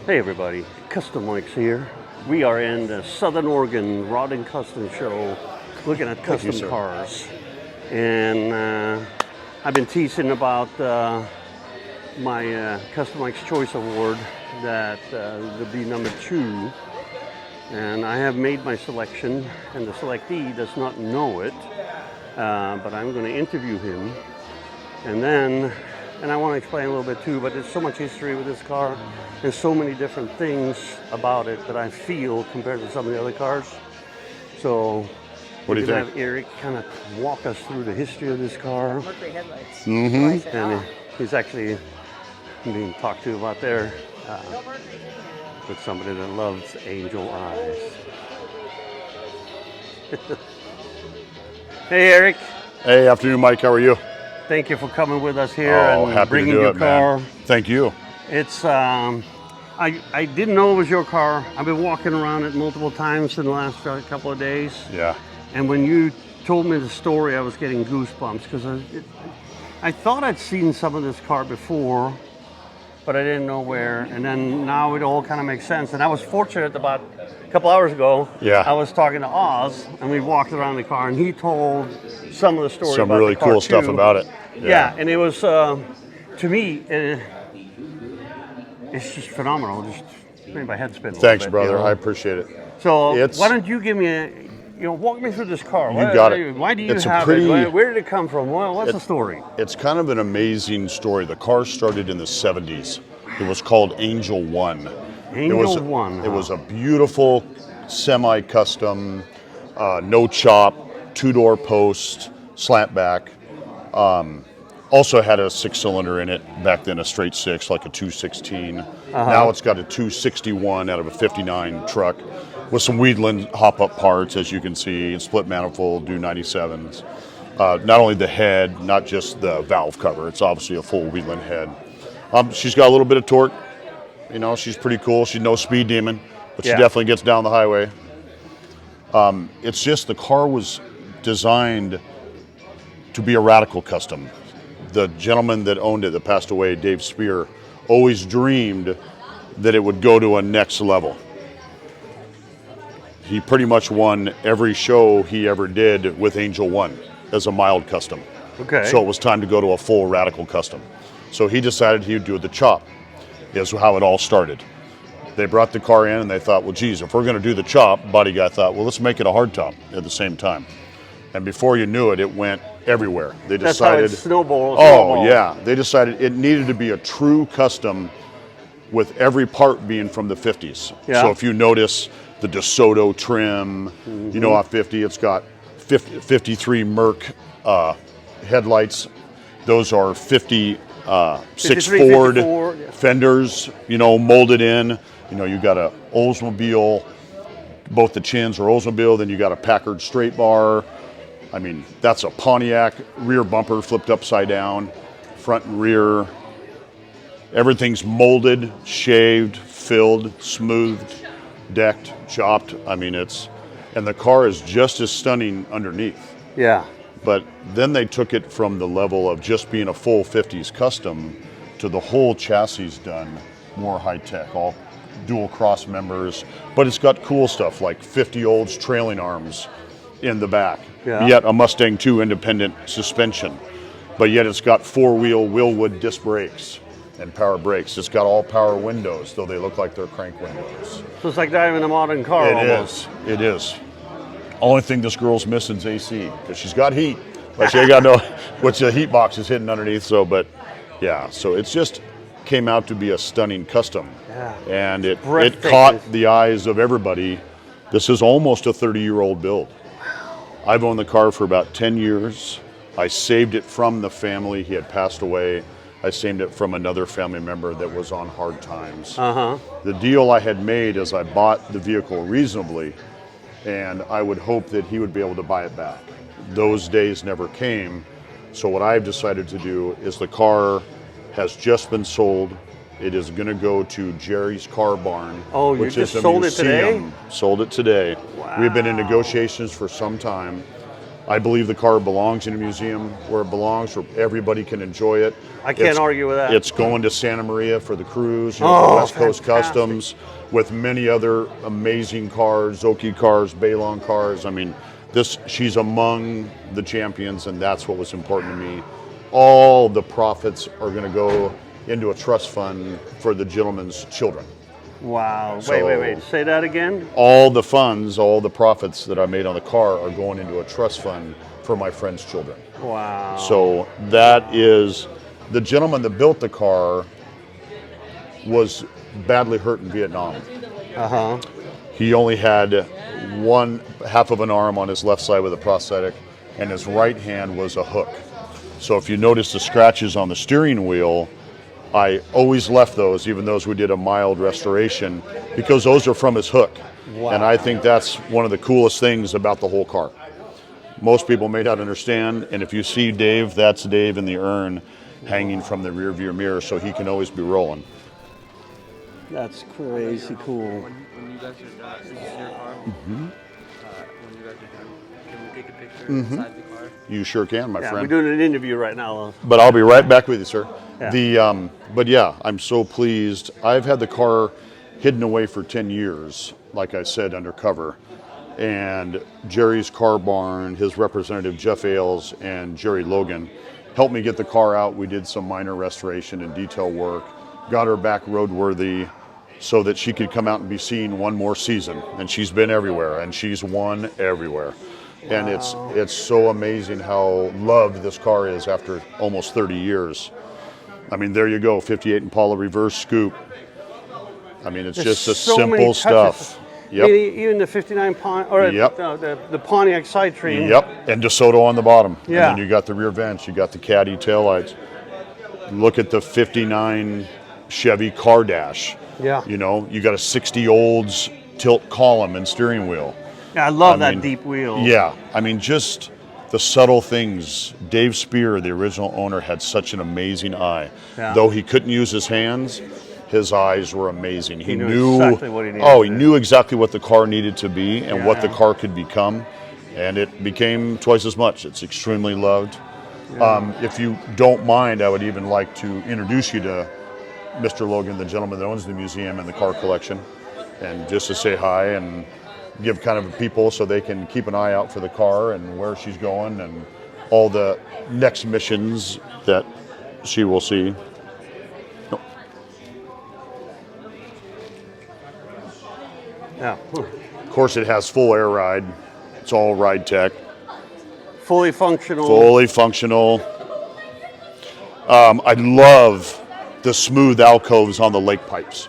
Hey everybody, Customikes here. We are in the Southern Oregon Rod and Custom Show looking at custom cars. And I've been teasing about my Customikes Choice Award that will be number 2. And I have made my selection, and the selectee does not know it, but I'm going to interview him. And I want to explain a little bit too, but there's so much history with this car. There's so many different things about it that I feel compared to some of the other cars. So what do you think? Have Eric kind of walk us through the history of this car. Mercury headlights. Mm-hmm. And he's actually being talked to about there with somebody that loves angel eyes. Hey Eric. Hey, afternoon, Mike. How are you? Thank you for coming with us here happy and bringing to do your it, car. Man. Thank you. It's I didn't know it was your car. I've been walking around it multiple times in the last couple of days. Yeah. And when you told me the story, I was getting goosebumps because I thought I'd seen some of this car before, but I didn't know where. And then now it all kind of makes sense. And I was fortunate about a couple hours ago. Yeah. I was talking to Oz, and we walked around the car, and he told some of the story Some about really the car cool too. stuff about it. Yeah, and it was, to me, it's just phenomenal. Just made my head spin a Thanks, little bit, brother. you know? I appreciate it. So why don't you give me walk me through this car. You got it. Why do you It's a have pretty- it? Where did it come from? What's the story? It's kind of an amazing story. The car started in the 70s. It was called Angel One. Angel One. It was a beautiful semi-custom, no chop, 2-door post, slant back. Also had a 6-cylinder in it, back then a straight 6, like a 216. Now it's got a 261 out of a 59 truck with some Wheatland hop-up parts, as you can see, and split manifold, do 97s. Not only the head, not just the valve cover, it's obviously a full Wheatland head. She's got a little bit of torque. You know, she's pretty cool. She's no speed demon, but she definitely gets down the highway. It's just the car was designed to be a radical custom. The gentleman that owned it, that passed away, Dave Spear, always dreamed that it would go to a next level. He pretty much won every show he ever did with Angel One as a mild custom. Okay. So it was time to go to a full radical custom. So he decided he would do the chop, is how it all started. They brought the car in and they thought, well, geez, if we're going to do the chop, body guy thought, well, let's make it a hard top at the same time. And before you knew it, it went everywhere. They decided, that's how it snowballed. Oh yeah, they decided it needed to be a true custom with every part being from the 50s. Yeah. So if you notice the DeSoto trim, you know, off 50, it's got 53 Merc headlights. Those are 56 Ford 54, fenders, you know, molded in. You know, you got a Oldsmobile, both the chins are Oldsmobile, then you got a Packard straight bar. I mean, that's a Pontiac rear bumper flipped upside down, front and rear. Everything's molded, shaved, filled, smoothed, decked, chopped. I mean, and the car is just as stunning underneath. Yeah. But then they took it from the level of just being a full 50s custom to the whole chassis done more high tech, all dual cross members. But it's got cool stuff like 50 olds trailing arms in the back. Yeah. Yet a Mustang 2 independent suspension. But yet it's got 4-wheel Willwood disc brakes and power brakes. It's got all power windows, though they look like they're crank windows. So it's like driving a modern car almost. It is. Only thing this girl's missing is AC, because she's got heat, but she ain't got no, which the heat box is hidden underneath. So, but yeah, so it's just came out to be a stunning custom. Yeah. And it caught the eyes of everybody. This is almost a 30-year-old build. I've owned the car for about 10 years. I saved it from the family. He had passed away. I saved it from another family member that was on hard times. The deal I had made is I bought the vehicle reasonably, and I would hope that he would be able to buy it back. Those days never came. So what I've decided to do is the car has just been sold. It is going to go to Jerry's Car Barn, which is a museum. Sold it today? Sold it today. Wow. We've been in negotiations for some time. I believe the car belongs in a museum where it belongs, where everybody can enjoy it. I can't argue with that. It's going to Santa Maria for the cruise, you know, for West Coast Customs, with many other amazing cars, Zoki cars, Baylon cars. I mean, she's among the champions, and that's what was important to me. All the profits are going to go into a trust fund for the gentleman's children. Wow. So, wait. Say that again? All the funds, all the profits that I made on the car are going into a trust fund for my friend's children. Wow. So that is, the gentleman that built the car was badly hurt in Vietnam. Uh-huh. He only had one half of an arm on his left side with a prosthetic, and his right hand was a hook. So if you notice the scratches on the steering wheel, I always left those, even those we did a mild restoration, because those are from his hook. Wow. And I think that's one of the coolest things about the whole car. Most people may not understand, and if you see Dave, that's Dave in the urn hanging from the rear view mirror, so he can always be rolling. That's crazy cool. When you guys are done, this is your car. When you guys are done, can we take a picture inside the car? You sure can, my friend. We're doing an interview right now. But I'll be right back with you, sir. Yeah. But yeah, I'm so pleased. I've had the car hidden away for 10 years, like I said, undercover. And Jerry's Car Barn, his representative Jeff Ailes and Jerry Logan helped me get the car out. We did some minor restoration and detail work, got her back roadworthy so that she could come out and be seen one more season. And she's been everywhere, and she's won everywhere. Wow. And it's so amazing how loved this car is after almost 30 years. I mean, there you go, 58 Impala reverse scoop. I mean, it's just the so simple stuff. Yep. I mean, even the 59 or the Pontiac Sidetrain. Yep, and DeSoto on the bottom. Yeah. And then you got the rear vents, you got the caddy taillights. Look at the 59 Chevy car dash. Yeah. You know, you got a 60 Olds tilt column and steering wheel. Yeah, I love that deep wheel. Yeah, I mean, just the subtle things. Dave Spear, the original owner, had such an amazing eye. Yeah. Though he couldn't use his hands, his eyes were amazing. He knew exactly what he needed. Oh, he knew exactly what the car needed to be and what the car could become, and it became twice as much. It's extremely loved. Yeah. If you don't mind, I would even like to introduce you to Mr. Logan, the gentleman that owns the museum and the car collection, and just to say hi and give kind of people so they can keep an eye out for the car and where she's going and all the next missions that she will see. Yeah. Of course, it has full air ride. It's all ride tech. Fully functional. Fully functional. I love the smooth alcoves on the lake pipes.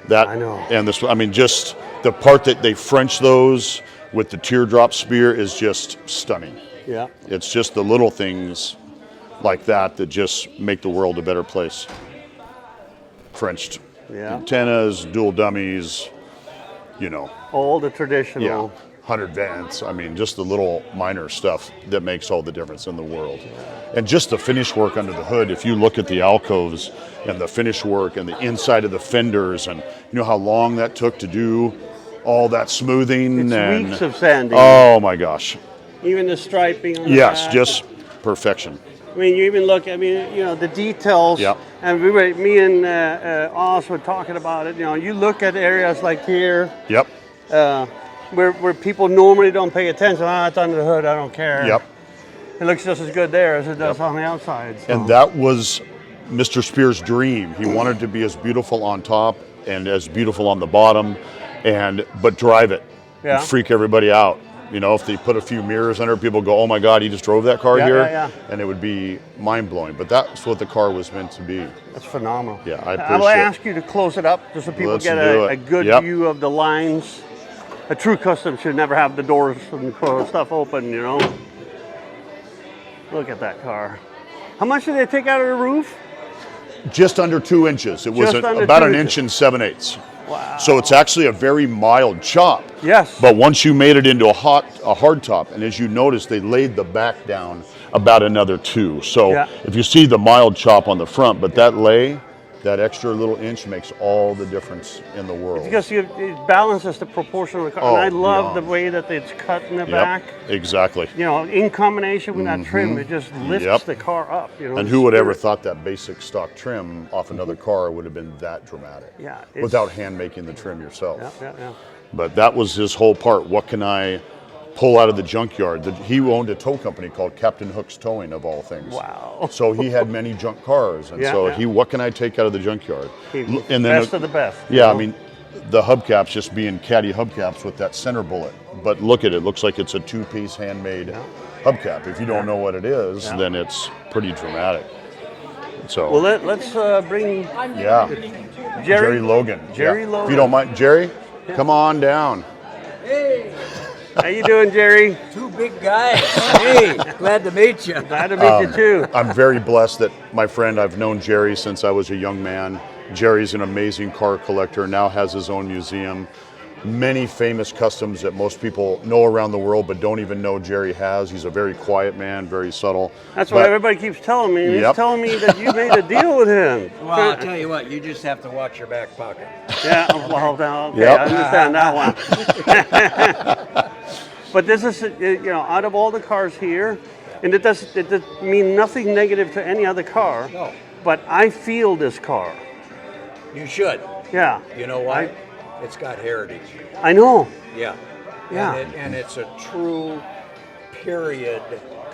That I know. And this, I mean, just the part that they French those with the teardrop spear is just stunning. Yeah. It's just the little things like that that just make the world a better place. Frenched antennas, dual dummies, you know. All the traditional. Yeah, 100 vents. I mean, just the little minor stuff that makes all the difference in the world. And just the finish work under the hood, if you look at the alcoves and the finish work and the inside of the fenders, and you know how long that took to do all that smoothing. It's and weeks of sanding. Oh my gosh. Even the striping on the Yes, back. just perfection. I mean, you even look, I mean, you know, the details. Yep. And me and Oz were talking about it. You know, you look at areas like here. Yep. Where people normally don't pay attention. It's under the hood, I don't care. Yep. It looks just as good there as it does on the outside. So. And that was Mr. Spear's dream. He wanted to be as beautiful on top and as beautiful on the bottom, but drive it and freak everybody out. You know, if they put a few mirrors under it, people go, oh my God, he just drove that car here? And it would be mind-blowing. But that's what the car was meant to be. That's phenomenal. Yeah, I appreciate it. I will ask you to close it up just so people get a good view of the lines. A true custom should never have the doors and stuff open, you know. Look at that car. How much did they take out of the roof? Just under 2 inches. It was about an inch and 7/8. Wow. So it's actually a very mild chop. Yes. But once you made it into a hard top, and as you notice, they laid the back down about another 2. So if you see the mild chop on the front, but that lay That extra little inch makes all the difference in the world. Because it balances the proportion of the car. Oh, and I love yeah. the way that it's cut in the Yep, back. exactly. You know, in combination with that trim, it just lifts Yep. the car up. You know, And the who would ever spirit. thought that basic stock trim off another car would have been that dramatic? Yeah, it's- Without hand making the trim yourself. Yeah. But that was his whole part. What can I pull out of the junkyard? He owned a tow company called Captain Hook's Towing, of all things. Wow. So he had many junk cars, and Yeah, so yeah. what can I take out of the junkyard? And Best of the best. you Yeah, know? I mean, the hubcaps just being caddy hubcaps with that center bullet. But look at it, looks like it's a two-piece handmade hubcap. If you don't know what it is, then it's pretty dramatic. So, Well, let's bring yeah, Jerry Logan. Jerry Yeah. Logan. If you don't mind, Jerry, come on down. How you doing, Jerry? Two big guys. Hey, glad to meet you. Glad to meet you too. I'm very blessed that my friend, I've known Jerry since I was a young man. Jerry's an amazing car collector, now has his own museum. Many famous customs that most people know around the world but don't even know Jerry has. He's a very quiet man, very subtle. That's what But- everybody keeps telling me. Yep. He's telling me that you made a deal with him. Well, I'll tell you what, you just have to watch your back pocket. Yeah, well, now, okay, Yep. I understand that one. But this is, you know, out of all the cars here, and it does mean nothing negative to any other car, No. but I feel this car. You should. Yeah. You know why? It's got heritage. I know. Yeah. Yeah. And it's a true period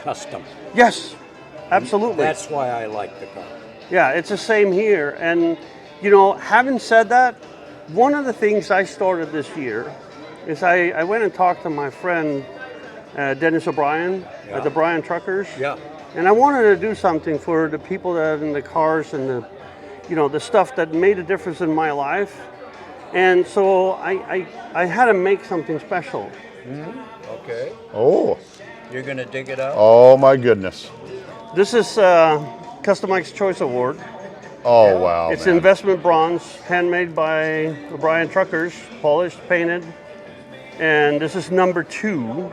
custom. Yes, absolutely. That's why I like the car. Yeah, it's the same here. And, you know, having said that, one of the things I started this year is I went and talked to my friend Dennis O'Brien at the Bryan Truckers. Yeah. And I wanted to do something for the people that are in the cars and the, you know, the stuff that made a difference in my life. And so I had to make something special. Okay. Oh, You're going to dig it up? oh my goodness. This is Customikes Choice Award. Oh, wow, It's man. investment bronze, handmade by the Bryan Truckers, polished, painted. And this is number 2.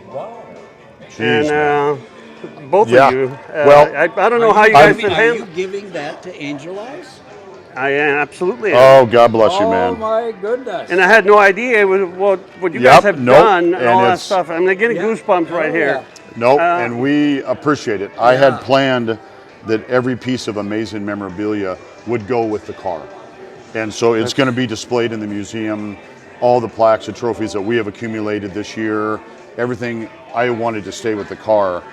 Wow. And Jeez, man. both Yeah. of you, Well, I don't know how you guys should Are handle. you giving that to Angel Eyes? I absolutely. Oh, God bless you, Oh man. my goodness. And I had no idea what you Yep, guys have nope, done and and all that it's- stuff. I'm getting Yeah. goosebumps right Oh, here. yeah. Nope, and we appreciate it. I Yeah. had planned that every piece of amazing memorabilia would go with the car. And so it's going to be displayed in the museum, all the plaques and trophies that we have accumulated this year, everything I wanted to stay with the car.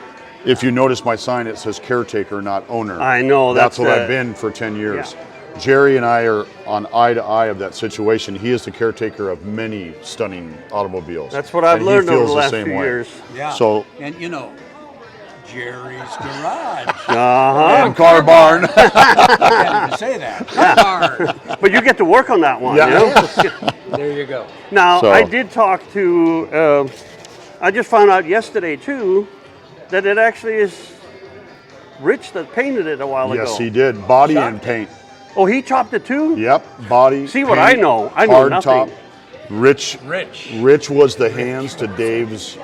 If you notice my sign, it says caretaker, not owner. I know, That's what that's I've been for 10 years. Yeah. Jerry and I are on eye to eye of that situation. He is the caretaker of many stunning automobiles. That's what I've and he learned over feels the last same few way. years. Yeah. So, And you know, Jerry's Garage. Uh-huh. and Car Barn. I didn't say that. Hard. But you get to work on that one. Yeah. You know? There you go. Now, So- I did talk to, I just found out yesterday too, that it actually is Rich that painted it a while ago. Yes, he did. Body and paint. Oh, he chopped it too? Yep, body. See what paint, I know. I know hard nothing. top. Rich Rich. was the hands to Dave's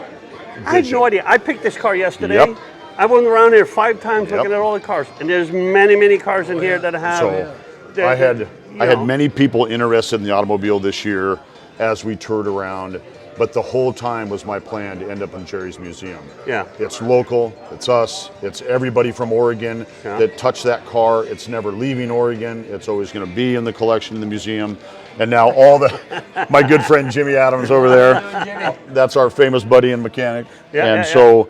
I had vision. no idea. I picked this car yesterday. Yep. I went around here 5 times Yep. looking at all the cars, and there's many cars in here that have. So that- I had you I had know. many people interested in the automobile this year as we toured around, but the whole time was my plan to end up in Jerry's museum. Yeah. It's local, it's us, it's everybody from Oregon Yeah. that touched that car. It's never leaving Oregon. It's always going to be in the collection in the museum. And now all the my good friend Jimmy Adams over there. That's our famous buddy and mechanic. Yeah, and yeah, so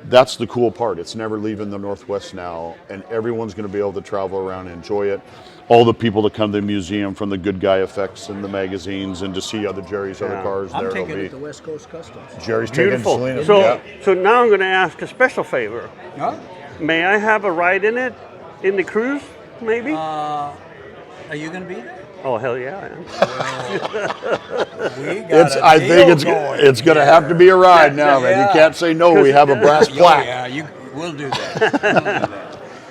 that's the cool part. It's never leaving the Northwest now, and everyone's going to be able to travel around and enjoy it. All the people that come to the museum from the Good Guy Effects and the magazines and to see other Jerry's other Yeah. cars I'm there. taking It'll it to West Coast Customs. be Jerry's Beautiful. taking Selena. So, Yeah. so now I'm going to ask a special favor. Huh? May I have a ride in it, in the cruise, maybe? Are you going to be there? Oh hell yeah! I am. We got I think it's going to have to be a ride now, man. You Yeah. can't say no. We have a brass Oh, plaque. yeah, we'll do that. We'll do that.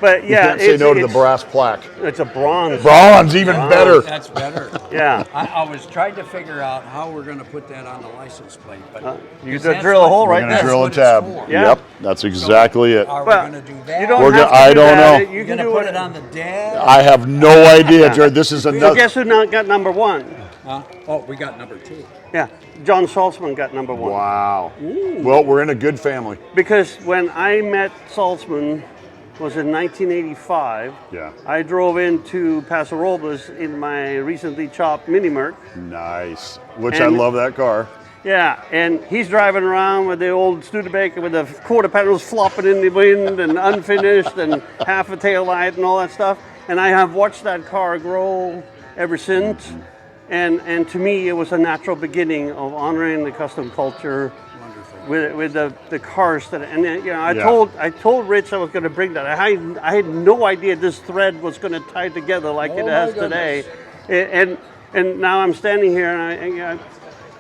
But You yeah, can't say no to the brass plaque. It's a bronze. Bronze, even better. That's better. Yeah. I was trying to figure out how we're going to put that on the license plate, but You because just that's drill a what- hole We're right going to there. drill a That's what tab. it's for. Yeah. Yep, that's exactly it. Are we Well, going to do that? You don't We're have I to do don't that. know. You You're can going to do put it it on the dead? I have no idea, Jared. This is So another. guess who not got number 1? Oh, we got number 2. Yeah, John Saltzman got number 1. Wow. Well, we're in a good family. Because when I met Saltzman was in 1985. Yeah. I drove into Paso Robles in my recently chopped Mini Merc. Nice. Which I And- love that car. Yeah, and he's driving around with the old Studebaker with the quarter panels flopping in the wind and unfinished and half a tail light and all that stuff. And I have watched that car grow ever since. And to me, it was a natural beginning of honoring the custom culture with the cars that. And you know, I told Rich I was going to bring that. I had no idea this thread was going to tie together like it has today. And now I'm standing here and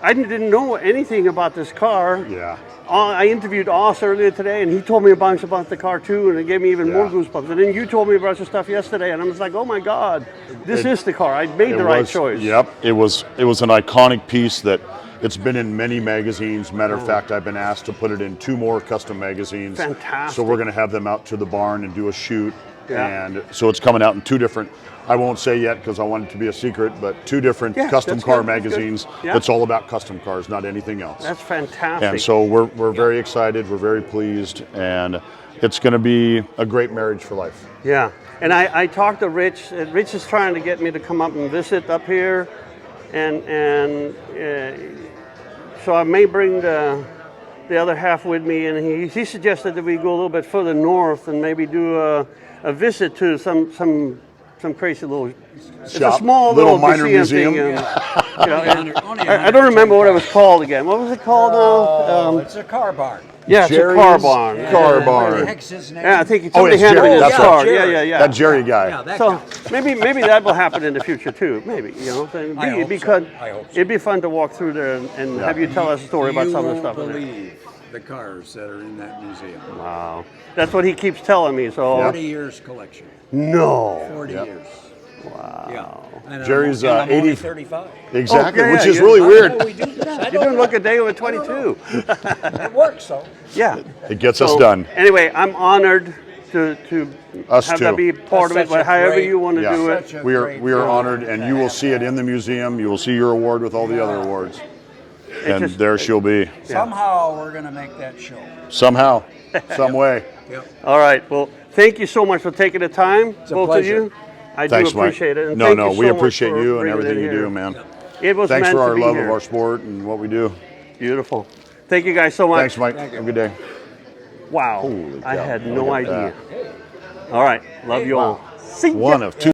I didn't know anything about this car. Yeah. I interviewed Oz earlier today, and he told me a bunch about the car too, and it gave me even more goosebumps. And then you told me about your stuff yesterday, and I was like, "Oh my God, this is the car! I made the right choice." Yep. It was an iconic piece that it's been in many magazines. Matter of fact, I've been asked to put it in 2 more custom magazines. Fantastic. So we're going to have them out to the barn and do a shoot. Yeah. And so it's coming out in 2 different. I won't say yet because I want it to be a secret, but 2 different custom that's car good, that's good. magazines. Yeah. It's all about custom cars, not anything else. That's fantastic. And so we're very excited. We're very pleased, and it's going to be a great marriage for life. Yeah, and I talked to Rich. Rich is trying to get me to come up and visit up here, and so I may bring the other half with me. And he suggested that we go a little bit further north and maybe do a visit to some crazy little. It's a Shop. small Little little minor museum. thing. You know, I don't remember what it was called again. What was it called now? It's a car barn. Yeah, it's a car Jerry's barn. Car What the barn. heck's his name? Yeah, I think Oh, somebody it's handed me Jerry. this That's car. right. Yeah. That Jerry guy. Yeah, that So guy. maybe that will happen in the future too. Maybe I hope so. because I hope so. it'd be fun to walk through there and have you tell us a story about You some of the won't stuff. in there. believe the cars that are in that museum. Wow, that's what he keeps telling me. So 40 years collection. no, 40 years. wow. Yeah. And Jerry's, I'm only 80 35. Exactly, Oh, yeah, which yeah, is yeah. really I weird. know we do that. I You don't didn't know. look a day over 22. It works, though. Yeah, It gets us So, done. Anyway, I'm honored to Us have too. that be part That's of it, such a however great- you want to Yeah. do it. Such a We great are honor honored, and to you will have see it that. in the museum. You will see your award with all the other awards, and just- there she'll be Somehow we're going to make that show. somehow, some way. Yep. All right. Well, thank you so much for taking the time, a both pleasure. of you. I Thanks, do Mike. appreciate it. And No, thank no, you we so much appreciate for you and bringing everything it you here. do, man. It was Thanks meant for to our be love here. of our sport and what we do. Beautiful. Thank you guys so much. Thanks, Mike. Have a good day. Wow. Holy I cow. had Look no at idea. All right. Love you all. See ya. One of 2.